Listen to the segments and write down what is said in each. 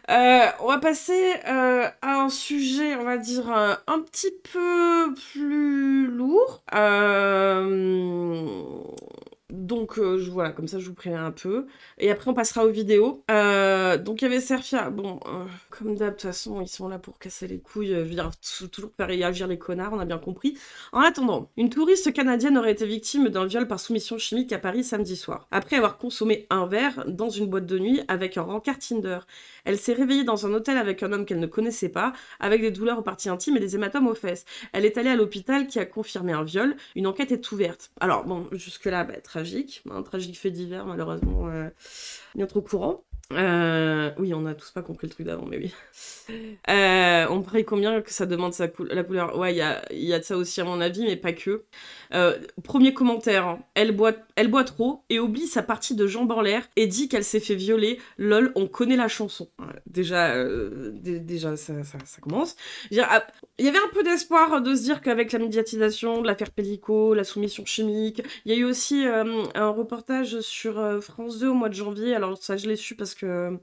On va passer à un sujet, on va dire, un petit peu plus lourd. Voilà, comme ça je vous préviens un peu. Et après on passera aux vidéos. Donc il y avait Serfia. Bon, comme d'hab, de toute façon, ils sont là pour casser les couilles. Je veux dire, toujours faire réagir les connards, on a bien compris. En attendant, une touriste canadienne aurait été victime d'un viol par soumission chimique à Paris samedi soir. Après avoir consommé un verre dans une boîte de nuit avec un rencard Tinder. Elle s'est réveillée dans un hôtel avec un homme qu'elle ne connaissait pas, avec des douleurs aux parties intimes et des hématomes aux fesses. Elle est allée à l'hôpital qui a confirmé un viol. Une enquête est ouverte. Alors bon, jusque-là, tragique. Un tragique fait divers, malheureusement, bien trop courant. Oui, on a tous pas compris le truc d'avant, mais oui. On parie combien que ça demande la couleur. Ouais, il y a de ça aussi à mon avis, mais pas que. Premier commentaire, hein. Elle boit trop et oublie sa partie de jambe en l'air et dit qu'elle s'est fait violer. Lol, on connaît la chanson. Déjà, ça commence. Je veux dire, il y avait un peu d'espoir de se dire qu'avec la médiatisation de l'affaire Pellico, la soumission chimique, il y a eu aussi un reportage sur France 2 au mois de janvier. Alors ça, je l'ai su parce que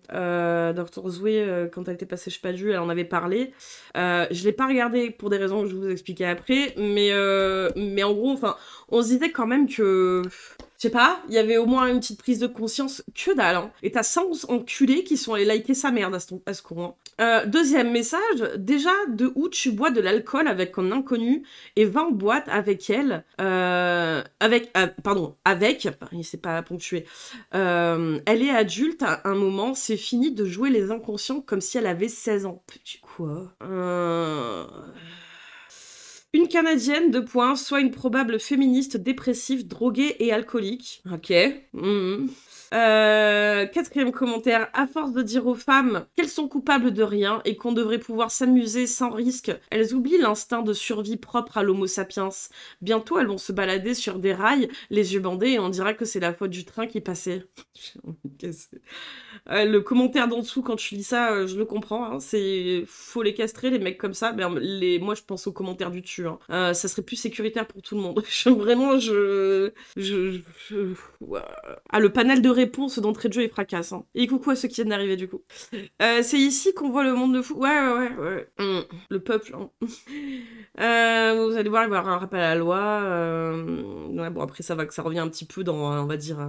Dr Zoué, quand elle était passée chez Padu, elle en avait parlé. Je l'ai pas regardé pour des raisons que je vais vous expliquer après, mais en gros, enfin, on se disait quand même que... Je sais pas, il y avait au moins une petite prise de conscience, que dalle, hein. Et t'as 100 enculés qui sont allés liker sa merde à ce con. Deuxième message, déjà, de où tu bois de l'alcool avec un inconnu et va en boîte avec elle, c'est pas ponctué. Elle est adulte à un moment, c'est fini de jouer les inconscients comme si elle avait 16 ans. Petit quoi Une Canadienne, 2 points, soit une probable féministe dépressive, droguée et alcoolique. Ok. Quatrième commentaire, à force de dire aux femmes qu'elles sont coupables de rien et qu'on devrait pouvoir s'amuser sans risque, elles oublient l'instinct de survie propre à l'homo sapiens. Bientôt, elles vont se balader sur des rails, les yeux bandés, et on dira que c'est la faute du train qui passait. J'ai envie de casser. Le commentaire d'en dessous, quand tu lis ça, je le comprends. Hein, c'est faut les castrer, les mecs comme ça. Mais moi, je pense aux commentaires du dessus. Hein. Ça serait plus sécuritaire pour tout le monde. Vraiment, ouais. Ah, le panel de réponses d'entrée de jeu est fracasse. Hein. Et coucou à ceux qui viennent d'arriver, du coup. C'est ici qu'on voit le monde de fou. Ouais. Le peuple. Hein. Vous allez voir, il va y avoir un rappel à la loi. Ouais, bon, après, ça revient un petit peu dans, on va dire...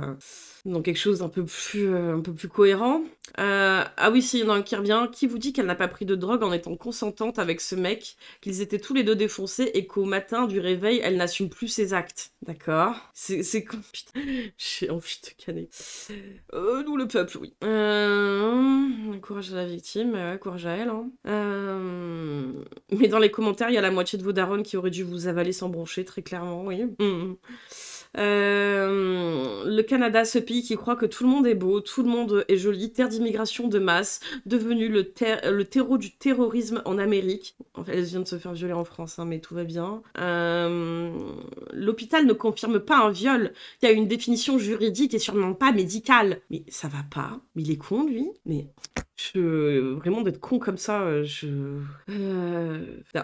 dans quelque chose d'un peu plus cohérent. Ah oui, si, il y en a un qui revient. Qui vous dit qu'elle n'a pas pris de drogue en étant consentante avec ce mec, qu'ils étaient tous les deux défoncés et qu'au matin du réveil, elle n'assume plus ses actes. D'accord. C'est comme... Putain, j'ai envie de canner. Nous, le peuple, oui. Courage à la victime, courage à elle. Hein. Mais dans les commentaires, il y a la moitié de vos darons qui auraient dû vous avaler sans broncher, très clairement, oui. Le Canada, ce pays qui croit que tout le monde est beau, tout le monde est joli, terre d'immigration de masse, devenu le terreau du terrorisme en Amérique. Enfin, elle vient de se faire violer en France, hein, mais tout va bien. L'hôpital ne confirme pas un viol. Il y a une définition juridique et sûrement pas médicale. Mais ça va pas. Mais il est con, lui. Mais... Vraiment, d'être con comme ça,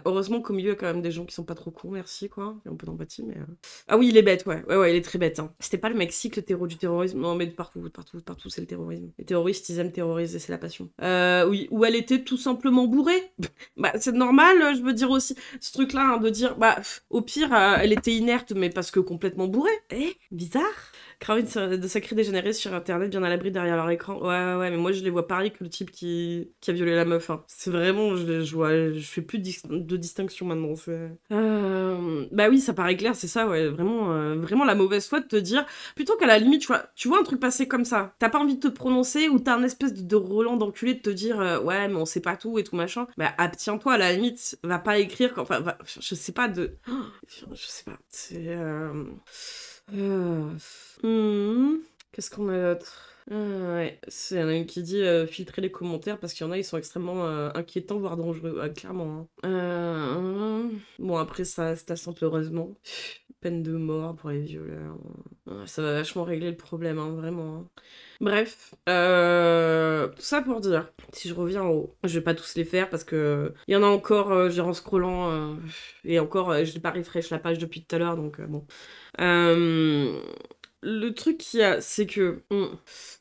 heureusement qu'au milieu, il y a quand même des gens qui sont pas trop cons, merci, quoi. Il y a un peu d'empathie, mais... Ah oui, il est bête, ouais, il est très bête, hein. C'était pas le Mexique, le terreau du terrorisme. Non, mais partout, c'est le terrorisme. Les terroristes, ils aiment terroriser, c'est la passion. Oui, où elle était tout simplement bourrée. Bah, c'est normal, je veux dire aussi, ce truc-là, hein, de dire, bah, au pire, elle était inerte, mais parce que complètement bourrée. Bizarre. Crowd de sacrés dégénérés sur internet, bien à l'abri derrière leur écran. Ouais, mais moi je les vois pareil que le type qui a violé la meuf. Hein. C'est vraiment, je fais plus de distinction maintenant. Bah oui, ça paraît clair, c'est ça, ouais. Vraiment la mauvaise foi de te dire, plutôt qu'à la limite, tu vois un truc passer comme ça, t'as pas envie de te prononcer ou t'as un espèce de Roland d'enculé de te dire, ouais, mais on sait pas tout et tout machin. Bah abstiens-toi, à la limite, va pas écrire, enfin, je sais pas de. Je sais pas, c'est. Qu'est-ce qu'on a d'autre? Ouais, c'est y en a une qui dit filtrer les commentaires parce qu'il y en a, ils sont extrêmement inquiétants, voire dangereux, clairement. Hein. Bon, après, ça se tasse heureusement. Peine de mort pour les violeurs. Ouais, ça va vachement régler le problème, hein, vraiment. Hein. Bref, tout ça pour dire, si je reviens en haut, je vais pas tous les faire parce que il y en a encore, je dirais en scrollant, et encore, je n'ai pas refresh la page depuis tout à l'heure, donc bon. Le truc qu'il y a, c'est que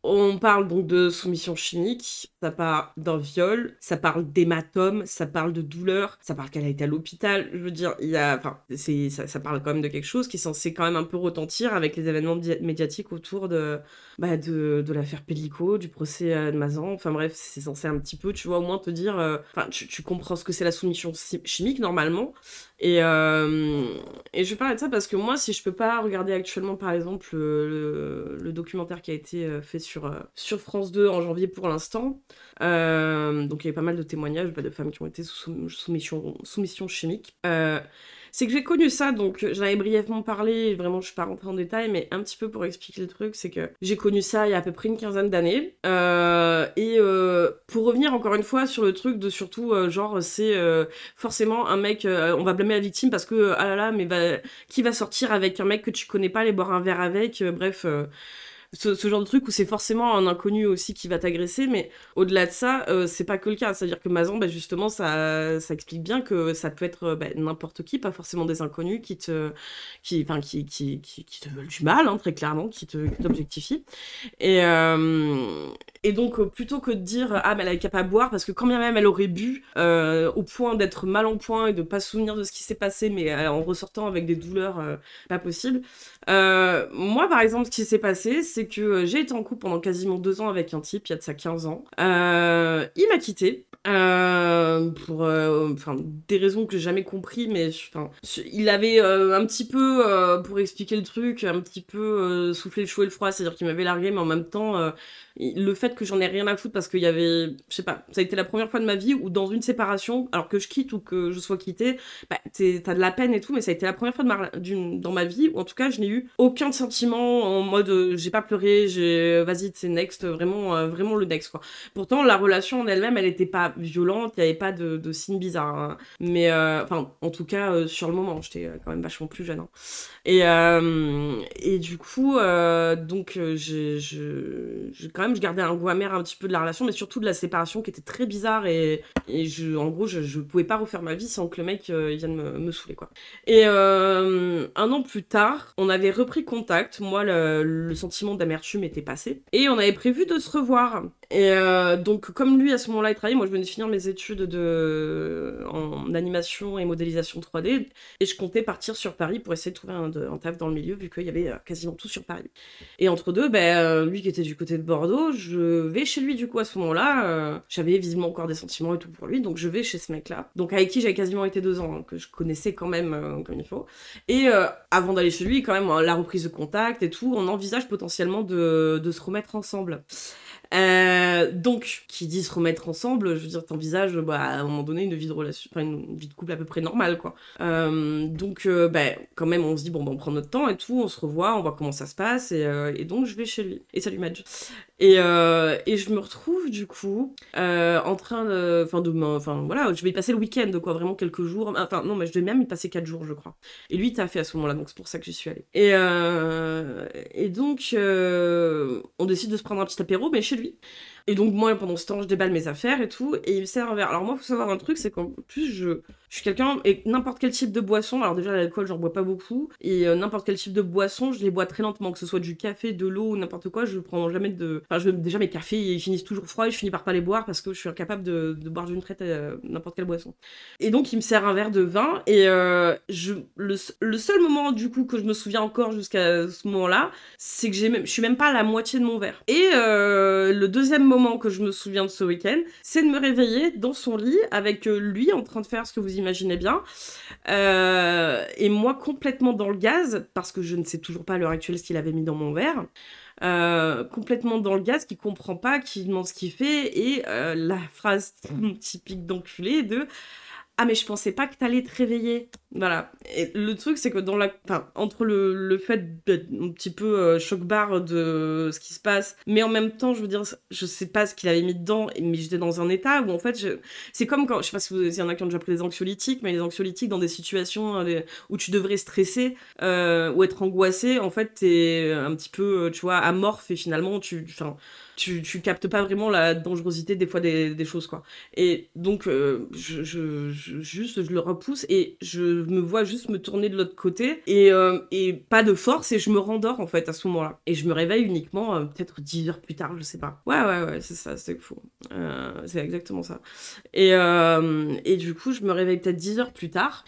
on parle donc de soumission chimique, ça parle d'un viol, ça parle d'hématome, ça parle de douleur, ça parle qu'elle a été à l'hôpital. Je veux dire, il y a, enfin, ça parle quand même de quelque chose qui est censé quand même un peu retentir avec les événements médiatiques autour de l'affaire Pellico, du procès de Mazan. Enfin bref, c'est censé un petit peu, tu vois, au moins te dire, enfin, tu comprends ce que c'est la soumission chimique normalement. Et je parlais de ça parce que moi, si je peux pas regarder actuellement, par exemple, le documentaire qui a été fait sur France 2 en janvier pour l'instant, donc il y avait pas mal de témoignages de femmes qui ont été sous soumission chimique. C'est que j'ai connu ça, donc j'en avais brièvement parlé, vraiment je suis pas rentrée en détail, mais un petit peu pour expliquer le truc, c'est que j'ai connu ça il y a à peu près une quinzaine d'années. Pour revenir encore une fois sur le truc de surtout, genre, c'est forcément un mec, on va blâmer la victime parce que, ah là là, mais qui va sortir avec un mec que tu connais pas, aller boire un verre avec, bref... ce genre de truc où c'est forcément un inconnu aussi qui va t'agresser, mais au-delà de ça, c'est pas que le cas. C'est-à-dire que Mazan, bah, justement, ça explique bien que ça peut être n'importe qui, pas forcément des inconnus qui te veulent du mal, hein, très clairement, qui t'objectifient. Et donc, plutôt que de dire ah, mais elle est capable de boire, parce que quand bien même elle aurait bu, au point d'être mal en point et de pas se souvenir de ce qui s'est passé, mais en ressortant avec des douleurs pas possibles. Moi, par exemple, ce qui s'est passé, c'est que j'ai été en couple pendant quasiment 2 ans avec un type, il y a de ça 15 ans. Il m'a quitté. Pour des raisons que j'ai jamais compris, mais il avait un petit peu, pour expliquer le truc, un petit peu soufflé le chaud et le froid, c'est-à-dire qu'il m'avait largué, mais en même temps, le fait que j'en ai rien à foutre parce qu'il y avait, je sais pas, ça a été la première fois de ma vie où dans une séparation, alors que je quitte ou que je sois quittée, bah, t'as de la peine et tout, mais ça a été la première fois dans ma vie où en tout cas je n'ai eu aucun sentiment en mode j'ai pas pleuré, vas-y c'est next, vraiment, vraiment le next quoi. Pourtant la relation en elle-même elle était pas violente, il y avait pas de signes bizarres, hein. Mais en tout cas sur le moment, j'étais quand même vachement plus jeune, hein. Et du coup, donc quand même, je gardais un goût amer un petit peu de la relation, mais surtout de la séparation qui était très bizarre en gros, je pouvais pas refaire ma vie sans que le mec il vienne me saouler, quoi. Et 1 an plus tard, on avait repris contact. Moi, le sentiment d'amertume était passé et on avait prévu de se revoir. Et donc, comme lui, à ce moment-là, il travaillait, moi, je venais de finir mes études en animation et modélisation 3D et je comptais partir sur Paris pour essayer de trouver un taf dans le milieu, vu qu'il y avait quasiment tout sur Paris. Et entre deux, lui qui était du côté de Bordeaux, je vais chez lui du coup à ce moment-là. J'avais visiblement encore des sentiments et tout pour lui, donc je vais chez ce mec-là. Donc avec qui j'avais quasiment été 2 ans, hein, que je connaissais quand même comme il faut. Et avant d'aller chez lui, quand même, la reprise de contact et tout, on envisage potentiellement de se remettre ensemble. Donc, qui dit se remettre ensemble, je veux dire, t'envisages à un moment donné une vie de relation, enfin une vie de couple à peu près normale, quoi. Donc, quand même, on se dit, bon, on prend notre temps et tout, on se revoit, on voit comment ça se passe, et donc je vais chez lui. Et salut Madge. Et je me retrouve du coup en train de, voilà, je vais y passer le week-end, quoi, vraiment quelques jours. Enfin non, mais je devais même y passer 4 jours, je crois. Et lui, t'as fait à ce moment-là, donc c'est pour ça que j'y suis allée. Et donc, on décide de se prendre un petit apéro, mais chez lui. Et donc moi, pendant ce temps, je déballe mes affaires et tout, et il me sert un verre. Alors moi, faut savoir un truc, c'est qu'en plus, je suis quelqu'un, et n'importe quel type de boisson, alors déjà l'alcool, j'en bois pas beaucoup, et n'importe quel type de boisson, je les bois très lentement, que ce soit du café, de l'eau ou n'importe quoi, je prends jamais déjà mes cafés, ils finissent toujours froids, et je finis par pas les boire parce que je suis incapable de boire d'une traite n'importe quelle boisson. Et donc il me sert un verre de vin, et le seul moment du coup que je me souviens encore jusqu'à ce moment-là, c'est que je suis même pas à la moitié de mon verre. Et le deuxième moment que je me souviens de ce week-end, c'est de me réveiller dans son lit avec lui en train de faire ce que vous imaginez bien, et moi complètement dans le gaz, parce que je ne sais toujours pas à l'heure actuelle ce qu'il avait mis dans mon verre. Complètement dans le gaz, qui comprend pas, qui demande ce qu'il fait, et la phrase typique d'enculé de ah mais je pensais pas que t'allais te réveiller. Voilà. Et le truc c'est que entre le fait d'être un petit peu choc-barre de ce qui se passe, mais en même temps je veux dire, je sais pas ce qu'il avait mis dedans, mais j'étais dans un état où en fait c'est comme quand, je sais pas s'il y en a qui ont déjà pris des anxiolytiques, mais les anxiolytiques dans des situations où tu devrais stresser ou être angoissé, en fait t'es un petit peu tu vois amorphe, et finalement tu captes pas vraiment la dangerosité des fois des choses, quoi. Et donc je le repousse et je me vois juste me tourner de l'autre côté et pas de force et je me rendors en fait à ce moment-là. Et je me réveille uniquement peut-être 10 heures plus tard, je sais pas. Ouais, c'est ça, c'est fou. C'est exactement ça. Et du coup, je me réveille peut-être 10 heures plus tard.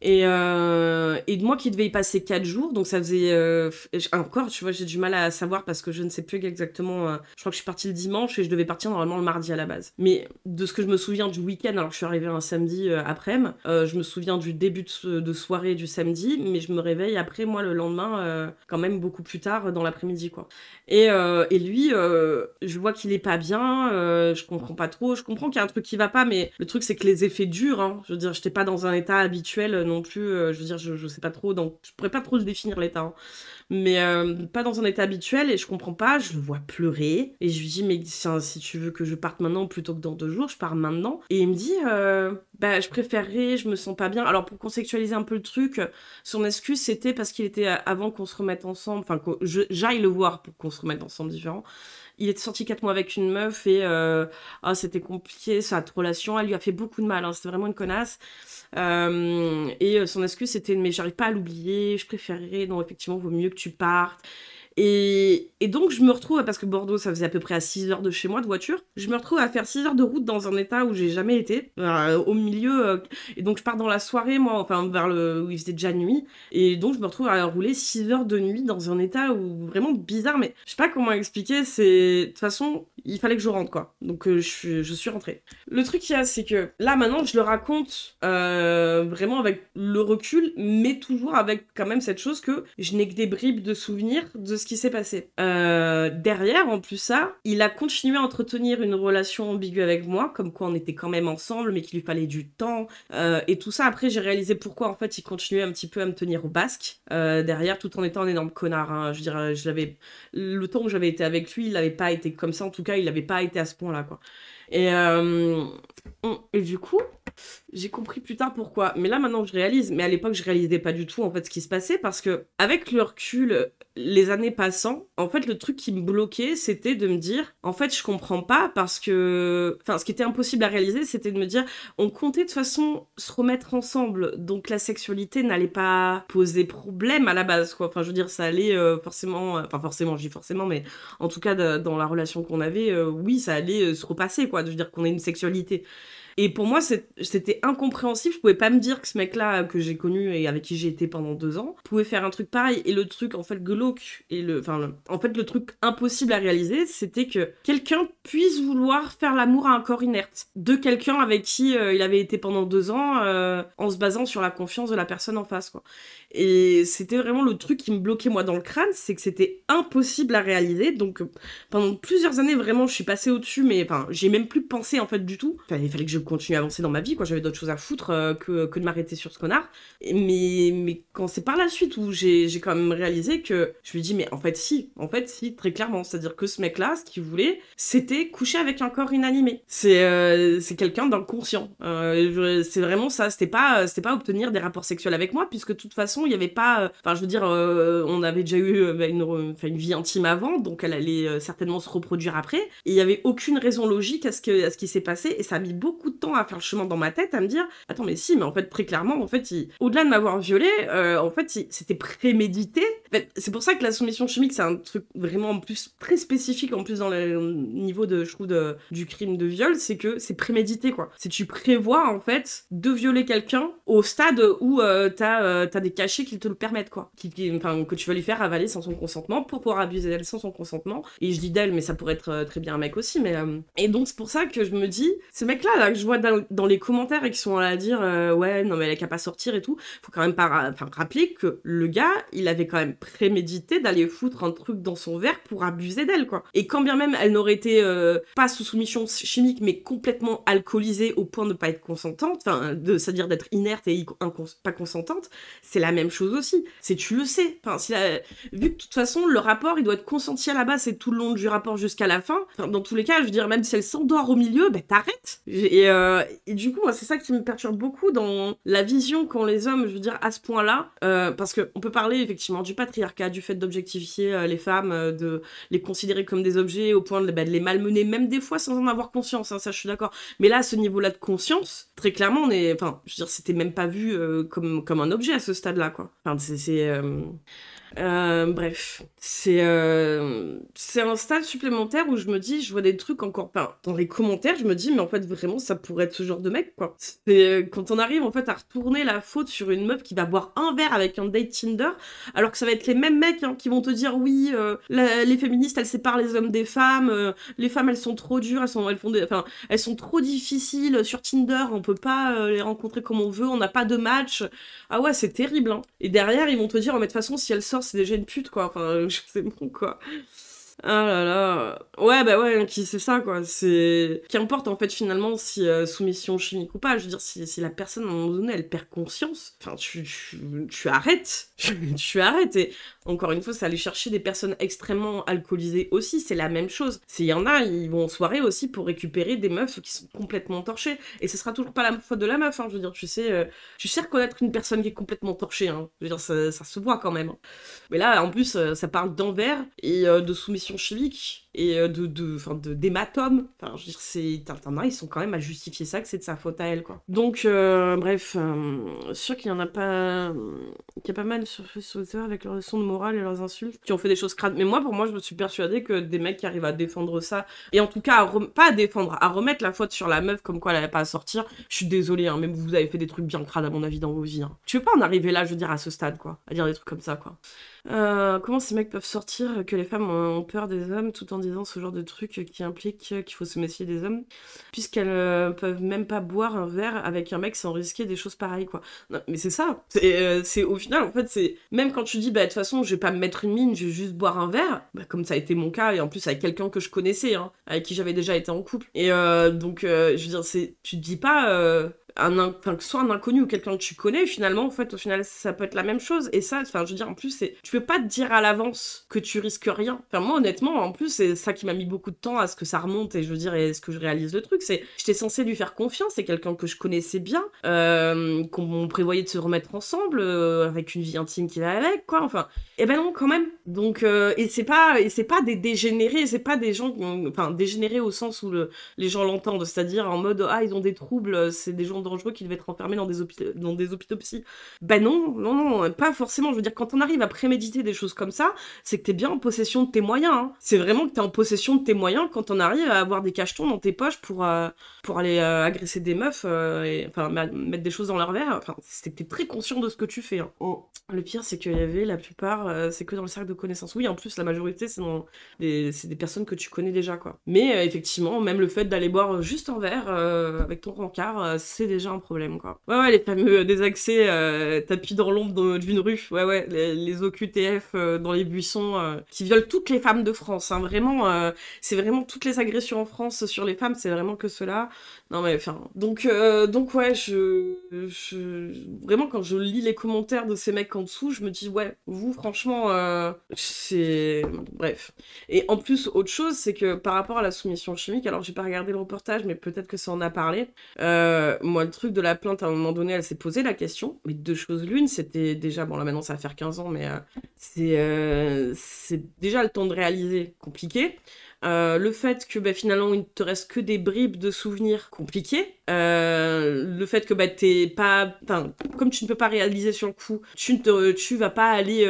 Et moi qui devais y passer 4 jours, donc ça faisait... encore, tu vois, j'ai du mal à savoir parce que je ne sais plus exactement... je crois que je suis partie le dimanche et je devais partir normalement le mardi à la base. Mais de ce que je me souviens du week-end, alors je suis arrivée un samedi après-midi, je me souviens du début de soirée du samedi, mais je me réveille après, moi, le lendemain, quand même beaucoup plus tard dans l'après-midi, quoi. Et lui, je vois qu'il est pas bien, je comprends pas trop, je comprends qu'il y a un truc qui va pas, mais le truc c'est que les effets durent, hein. Je veux dire, j'étais pas dans un état habituel non plus, je veux dire, je sais pas trop, donc je pourrais pas trop le définir l'état, hein. Mais pas dans un état habituel et je comprends pas, je le vois pleurer et je lui dis mais si tu veux que je parte maintenant plutôt que dans 2 jours, je pars maintenant. Et il me dit bah je préférerais, je me sens pas bien. Alors pour contextualiser un peu le truc, son excuse c'était parce qu'il était avant qu'on se remette ensemble, enfin que j'aille le voir pour qu'on se remette ensemble différent. Il était sorti 4 mois avec une meuf et c'était compliqué, sa relation, elle lui a fait beaucoup de mal, hein, c'était vraiment une connasse. Et son excuse c'était mais j'arrive pas à l'oublier, je préférerais, non effectivement vaut mieux que tu partes. Et donc je me retrouve, parce que Bordeaux ça faisait à peu près à 6 heures de chez moi de voiture, je me retrouve à faire 6 heures de route dans un état où j'ai jamais été, au milieu, et donc je pars dans la soirée moi, enfin vers où il faisait déjà nuit, et donc je me retrouve à rouler 6 heures de nuit dans un état où vraiment bizarre, mais je sais pas comment expliquer, de toute façon il fallait que je rentre quoi, donc je suis rentrée. Le truc qu'il y a c'est que là maintenant je le raconte vraiment avec le recul, mais toujours avec quand même cette chose que je n'ai que des bribes de souvenirs de ce qui s'est passé. Derrière, en plus ça, il a continué à entretenir une relation ambiguë avec moi, comme quoi on était quand même ensemble, mais qu'il lui fallait du temps, et tout ça. Après, j'ai réalisé pourquoi, en fait, il continuait un petit peu à me tenir au basque, derrière, tout en étant un énorme connard, hein. Je dirais, le temps où j'avais été avec lui, il n'avait pas été comme ça, en tout cas, il n'avait pas été à ce point-là, quoi. Et du coup, j'ai compris plus tard pourquoi. Mais là, maintenant, je réalise. Mais à l'époque, je réalisais pas du tout, en fait, ce qui se passait. Parce que, avec le recul, les années passant, en fait, le truc qui me bloquait, c'était de me dire, en fait, je comprends pas parce que... Enfin, ce qui était impossible à réaliser, c'était de me dire, on comptait de toute façon se remettre ensemble. Donc, la sexualité n'allait pas poser problème à la base, quoi. Enfin, je veux dire, ça allait forcément... Enfin, forcément, je dis forcément, mais en tout cas, dans la relation qu'on avait, oui, ça allait se repasser, quoi. De dire qu'on ait une sexualité. Et pour moi, c'était incompréhensible. Je pouvais pas me dire que ce mec-là que j'ai connu et avec qui j'ai été pendant 2 ans pouvait faire un truc pareil. Et le truc, en fait, glauque, et en fait, le truc impossible à réaliser, c'était que quelqu'un puisse vouloir faire l'amour à un corps inerte. De quelqu'un avec qui il avait été pendant 2 ans, en se basant sur la confiance de la personne en face, quoi. Et c'était vraiment le truc qui me bloquait, moi, dans le crâne, c'est que c'était impossible à réaliser. Donc, pendant plusieurs années, vraiment, je suis passée au-dessus, mais enfin, j'ai même plus pensé, en fait, du tout. Enfin, il fallait que je continue à avancer dans ma vie, quoi. J'avais d'autres choses à foutre que de m'arrêter sur ce connard. Mais quand c'est par la suite où j'ai quand même réalisé que je me dis, mais en fait, si, très clairement. C'est-à-dire que ce mec-là, ce qu'il voulait, c'était coucher avec un corps inanimé. C'est quelqu'un d'inconscient. C'est vraiment ça. C'était pas obtenir des rapports sexuels avec moi, puisque de toute façon, il n'y avait pas... Enfin, je veux dire, on avait déjà eu une vie intime avant, donc elle allait certainement se reproduire après. Et il n'y avait aucune raison logique à ce qui s'est passé, et ça a mis beaucoup de temps à faire le chemin dans ma tête, à me dire, attends, mais si, mais en fait, très clairement, en fait, au-delà de m'avoir violée, en fait, c'était prémédité. En fait, c'est pour ça que la soumission chimique, c'est un truc vraiment en plus très spécifique, en plus dans le niveau je trouve, du crime de viol, c'est que c'est prémédité, quoi. C'est tu prévois, en fait, de violer quelqu'un au stade où t'as des cachets qui te le permettent, quoi. Que tu vas lui faire avaler sans son consentement pour pouvoir abuser d'elle sans son consentement. Et je dis d'elle, mais ça pourrait être très bien un mec aussi, mais... Et donc, c'est pour ça que je me dis, ce mec-là, que je vois dans les commentaires et qui sont là à dire ouais, non, mais elle a qu'à pas sortir et tout, faut quand même pas rappeler que le gars, il avait quand même prémédité d'aller foutre un truc dans son verre pour abuser d'elle, quoi. Et quand bien même elle n'aurait été pas sous soumission chimique, mais complètement alcoolisée au point de ne pas être consentante, c'est-à-dire d'être inerte et pas consentante, c'est la même chose aussi. C'est tu le sais. Vu que de toute façon, le rapport, il doit être consenti à la base, c'est tout le long du rapport jusqu'à la fin. Dans tous les cas, je veux dire, même si elle s'endort au milieu, ben t'arrêtes. Et du coup, moi, c'est ça qui me perturbe beaucoup dans la vision qu'ont les hommes, je veux dire, à ce point-là, parce qu'on peut parler effectivement du patriarcat, du fait d'objectifier les femmes, de les considérer comme des objets au point de les malmener, même des fois sans en avoir conscience, hein, ça je suis d'accord. Mais là, à ce niveau-là de conscience, très clairement, enfin, je veux dire, c'était même pas vu comme un objet à ce stade-là, quoi. Enfin, bref, c'est un stade supplémentaire où je me dis, je vois des trucs encore, enfin, dans les commentaires, je me dis, mais en fait, vraiment, ça pourrait être ce genre de mec, quoi. C'est quand on arrive, en fait, à retourner la faute sur une meuf qui va boire un verre avec un date Tinder, alors que ça va être les mêmes mecs, hein, qui vont te dire, oui, les féministes, elles séparent les hommes des femmes, les femmes, elles sont trop dures, elles sont trop difficiles sur Tinder, on peut pas les rencontrer comme on veut, on n'a pas de match. Ah ouais, c'est terrible, hein. Et derrière, ils vont te dire, oh, mais de toute façon, si elle sort, c'est déjà une pute, quoi. Enfin, c'est bon, quoi. Ah là là. Ouais, bah ouais, qui c'est ça, quoi. C'est... Qu'importe, en fait, finalement, si soumission chimique ou pas. Je veux dire, si la personne, à un moment donné, elle perd conscience, enfin, tu arrêtes. Tu arrêtes. Et encore une fois, c'est aller chercher des personnes extrêmement alcoolisées aussi. C'est la même chose. S'il y en a, ils vont en soirée aussi pour récupérer des meufs qui sont complètement torchées. Et ce sera toujours pas la faute de la meuf, hein. Je veux dire, tu sais reconnaître une personne qui est complètement torchée, hein. Je veux dire, ça se voit quand même. Mais là, en plus, ça parle d'envers et de soumission chimique et d'hématome. Enfin, je veux dire, t'en as, ils sont quand même à justifier ça, que c'est de sa faute à elle, quoi. Donc, bref, sûr qu'il y en a pas... qu'il y a pas mal sur Twitter avec leurs leçons de morale et leurs insultes qui ont fait des choses crades. Mais moi, pour moi, je me suis persuadée que des mecs qui arrivent à défendre ça, et en tout cas, pas à défendre, à remettre la faute sur la meuf comme quoi elle avait pas à sortir, je suis désolée, hein, même vous avez fait des trucs bien crades, à mon avis, dans vos vies. Hein. Tu veux pas en arriver là, je veux dire, à ce stade, quoi, à dire des trucs comme ça, quoi. Comment ces mecs peuvent sortir que les femmes ont peur des hommes tout en disant ce genre de truc qui implique qu'il faut se méfier des hommes, puisqu'elles peuvent même pas boire un verre avec un mec sans risquer des choses pareilles, quoi. Non, mais c'est ça. C'est au final, en fait, c'est même quand tu dis, bah de toute façon, je vais pas me mettre une mine, je vais juste boire un verre, bah, comme ça a été mon cas, et en plus avec quelqu'un que je connaissais, hein, avec qui j'avais déjà été en couple. Et donc, je veux dire, tu te dis pas... que ce soit un inconnu ou quelqu'un que tu connais, finalement, en fait, au final, ça peut être la même chose. Et ça, enfin, je veux dire, en plus, tu peux pas te dire à l'avance que tu risques rien. Enfin, moi, honnêtement, en plus, c'est ça qui m'a mis beaucoup de temps à ce que ça remonte, et je veux dire, et ce que je réalise le truc, c'est j'étais censée lui faire confiance, c'est quelqu'un que je connaissais bien, qu'on prévoyait de se remettre ensemble, avec une vie intime qu'il a avec, quoi, enfin, et ben non, quand même. Donc, et c'est pas des dégénérés, c'est pas des gens, enfin, dégénérés au sens où les gens l'entendent, c'est-à-dire en mode, ah, ils ont des troubles, c'est des gens dangereux qui devaient être enfermés dans des hôpitaux psy. Ben non, pas forcément. Je veux dire, quand on arrive à préméditer des choses comme ça, c'est que t'es bien en possession de tes moyens. Hein. C'est vraiment que t'es en possession de tes moyens quand on arrive à avoir des cachetons dans tes poches pour aller agresser des meufs, mettre des choses dans leur verre. Enfin, c'est que t'es très conscient de ce que tu fais. Hein. Le pire, c'est qu'il y avait la plupart, c'est que dans le cercle de connaissances. Oui, en plus, la majorité, c'est des personnes que tu connais déjà, quoi. Mais effectivement, même le fait d'aller boire juste un verre avec ton rencard, c'est déjà un problème, quoi. Ouais, les fameux désaccès tapis dans l'ombre d'une rue. Ouais, les OQTF dans les buissons qui violent toutes les femmes de France. Hein. Vraiment, c'est vraiment toutes les agressions en France sur les femmes, c'est vraiment que cela. Non, mais enfin... Donc ouais, vraiment, quand je lis les commentaires de ces mecs en dessous, je me dis, ouais, vous, franchement, c'est... Bref. Et en plus, autre chose, c'est que par rapport à la soumission chimique, alors j'ai pas regardé le reportage, mais peut-être que ça en a parlé, moi, le truc de la plainte, à un moment donné, elle s'est posé la question, mais deux choses l'une, c'était déjà... Bon, là, maintenant, ça va faire 15 ans, mais c'est déjà le temps de réaliser compliqué. Le fait que finalement il ne te reste que des bribes de souvenirs compliqués, le fait que t'es pas, enfin, comme tu ne peux pas réaliser sur le coup, tu vas pas aller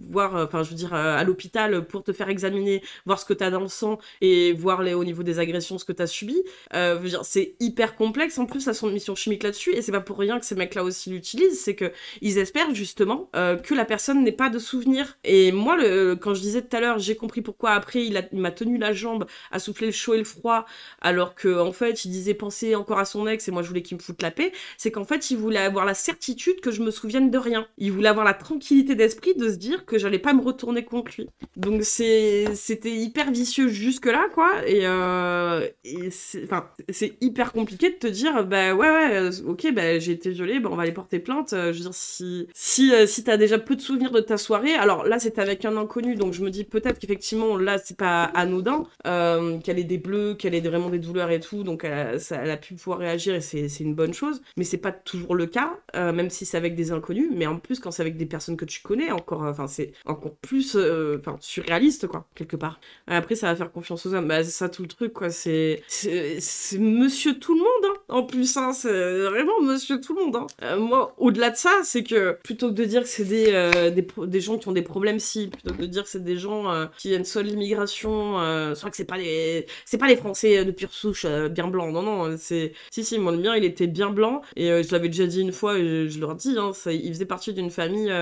voir, enfin je veux dire à l'hôpital pour te faire examiner, voir ce que t'as dans le sang et voir au niveau des agressions ce que t'as subi. Je veux dire, c'est hyper complexe en plus la soumission chimique là-dessus, et c'est pas pour rien que ces mecs là aussi l'utilisent, c'est que ils espèrent justement que la personne n'ait pas de souvenirs. Et moi, quand je disais tout à l'heure, j'ai compris pourquoi après il m'a tenu la jambe à souffler le chaud et le froid, alors que en fait il disait penser encore à son ex et moi je voulais qu'il me foute la paix, c'est qu'en fait il voulait avoir la certitude que je me souvienne de rien. Il voulait avoir la tranquillité d'esprit de se dire que j'allais pas me retourner contre lui. Donc c'était hyper vicieux jusque là, quoi, et c'est hyper compliqué de te dire ok, j'ai été violée, on va aller porter plainte. Je veux dire, si t'as déjà peu de souvenirs de ta soirée, alors là c'était avec un inconnu, donc je me dis peut-être qu'effectivement là c'est pas anodin, qu'elle ait des bleus, qu'elle ait vraiment des douleurs et tout, donc elle a pu pouvoir réagir et c'est une bonne chose, mais c'est pas toujours le cas, même si c'est avec des inconnus, mais en plus quand c'est avec des personnes que tu connais, enfin c'est encore plus surréaliste quoi, quelque part. Après ça va faire confiance aux hommes, bah c'est ça tout le truc quoi, c'est monsieur tout le monde, hein, en plus, hein, c'est vraiment monsieur tout le monde, hein. Moi, au-delà de ça, c'est que plutôt que de dire que c'est des gens qui ont des problèmes plutôt que de dire que c'est des gens qui viennent soit de l'immigration, soit que c'est pas les Français de pure souche bien blancs, non, si, moi le mien il était bien blanc, et je l'avais déjà dit une fois, et je leur dis, hein, il faisait partie d'une famille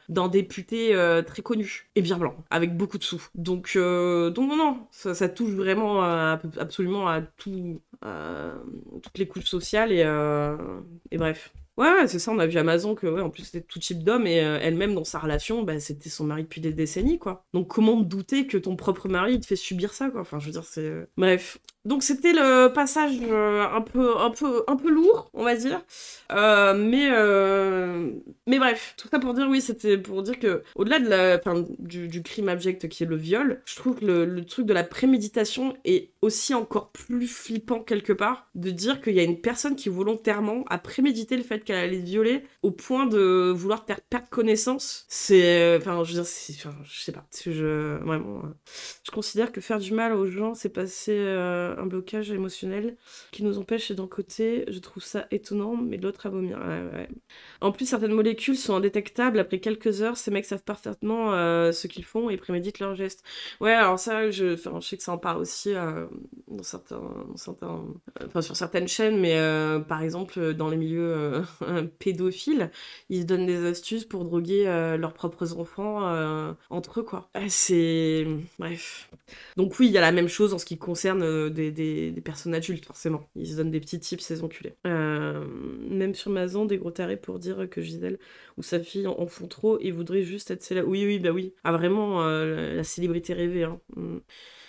d'un député très connu, et bien blanc, avec beaucoup de sous. Donc non, ça touche vraiment absolument à tout, toutes les couches sociales, et bref. Ouais, c'est ça, on a vu Amazon que, ouais, en plus, c'était tout type d'homme, et elle-même, dans sa relation, bah, c'était son mari depuis des décennies, quoi. Donc, comment te douter que ton propre mari, il te fait subir ça, quoi. Enfin, je veux dire, c'est... Bref. Donc, c'était le passage un peu lourd, on va dire. Mais bref, tout ça pour dire, oui, c'était pour dire que, au-delà du crime abject qui est le viol, je trouve que le truc de la préméditation est aussi encore plus flippant quelque part, de dire qu'il y a une personne qui volontairement a prémédité le fait qu'elle allait te violer au point de vouloir perdre connaissance. C'est... Enfin, je veux dire, je sais pas. Vraiment... je considère que faire du mal aux gens, c'est passer un blocage émotionnel qui nous empêche d'un côté. Je trouve ça étonnant, mais de l'autre à vomir. Ouais. En plus, certaines molécules sont indétectables. Après quelques heures, ces mecs savent parfaitement ce qu'ils font et préméditent leurs gestes. Ouais, alors ça, je sais que ça en parle aussi sur certaines chaînes, mais par exemple, dans les milieux pédophiles, ils se donnent des astuces pour droguer leurs propres enfants entre eux, quoi. Bref. Donc oui, il y a la même chose en ce qui concerne des personnes adultes, forcément. Ils se donnent des petits tips, ces enculés. Même sur Mazan, des gros tarés pour dire que Gisèle ou sa fille en font trop et voudraient juste être célèbre. Oui, bah oui. Ah, vraiment, la célébrité rêvée, hein.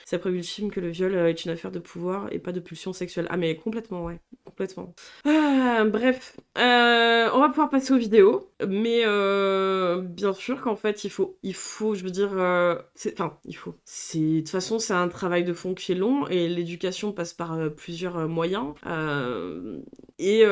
Ça prouve le film que le viol est une affaire de pouvoir et pas de pulsion sexuelle. Ah mais complètement, ouais. Complètement. Bref. On va pouvoir passer aux vidéos. Mais bien sûr qu'en fait, il faut, je veux dire... il faut. De toute façon, c'est un travail de fond qui est long et l'éducation passe par plusieurs moyens. Et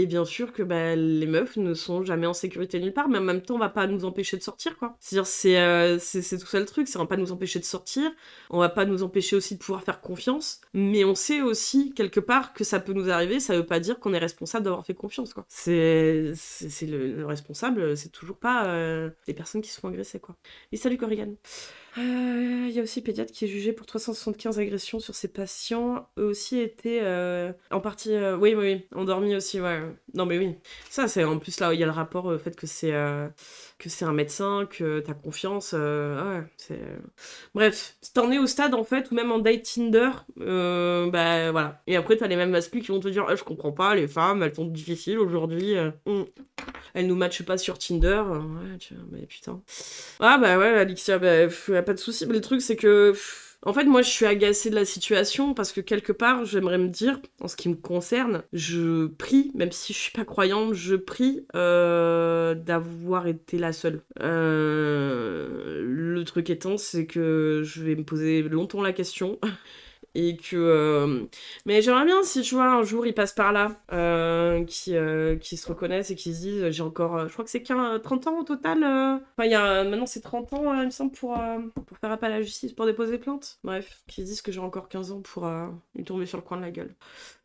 bien sûr que les meufs ne sont jamais en sécurité nulle part, mais en même temps, on va pas nous empêcher de sortir, quoi. C'est-à-dire, c'est tout ça le truc, c'est on va pas nous empêcher de sortir, on va pas nous empêcher aussi de pouvoir faire confiance, mais on sait aussi, quelque part, que ça peut nous arriver, ça veut pas dire qu'on est responsable d'avoir fait confiance, quoi. C'est le responsable, c'est toujours pas les personnes qui se font agresser, quoi. Et salut Corrigan. Il y a aussi Pédiatre qui est jugé pour 375 agressions sur ses patients. Eux aussi étaient en partie... Oui, endormis aussi, ouais. Non mais oui. Ça, c'est en plus là, il y a le rapport au fait que c'est un médecin, que t'as confiance. Ouais, c'est... Bref, si t'en es au stade en fait, ou même en date Tinder, voilà. Et après, t'as les mêmes masculins qui vont te dire je comprends pas, les femmes, elles sont difficiles aujourd'hui. Elles nous matchent pas sur Tinder. Ouais, tu vois, mais putain. Ah bah ouais, Alexia, pas de soucis. Mais le truc, c'est que... En fait, moi, je suis agacée de la situation parce que quelque part, j'aimerais me dire, en ce qui me concerne, je prie, même si je suis pas croyante, je prie d'avoir été la seule. Le truc étant, c'est que je vais me poser longtemps la question. Et que... Mais j'aimerais bien, si tu vois, un jour, ils passent par là, qui se reconnaissent et qui se disent, j'ai encore... je crois que c'est 30 ans au total. Enfin, maintenant, c'est 30 ans, il me semble, pour faire appel à la justice, pour déposer plainte. Bref, qui se disent que j'ai encore 15 ans pour lui tomber sur le coin de la gueule.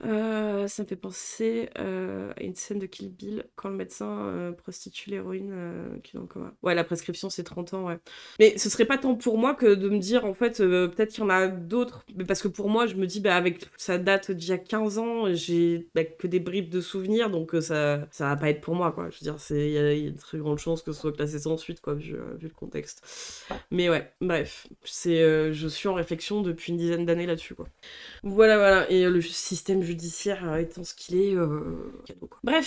Ça me fait penser à une scène de Kill Bill, quand le médecin prostitue l'héroïne qui est dans le coma. Ouais, la prescription, c'est 30 ans, ouais. Mais ce serait pas tant pour moi que de me dire, en fait, peut-être qu'il y en a d'autres, mais parce que pour moi, je me dis, avec ça date d'il y a 15 ans, j'ai que des bribes de souvenirs, donc ça va pas être pour moi, quoi. Je veux dire, il y a une très grande chance que ce soit classé sans suite, quoi, vu le contexte. Mais ouais, bref, je suis en réflexion depuis une dizaine d'années là-dessus, quoi. Voilà, et le système judiciaire étant ce qu'il est, cadeau, quoi. Bref,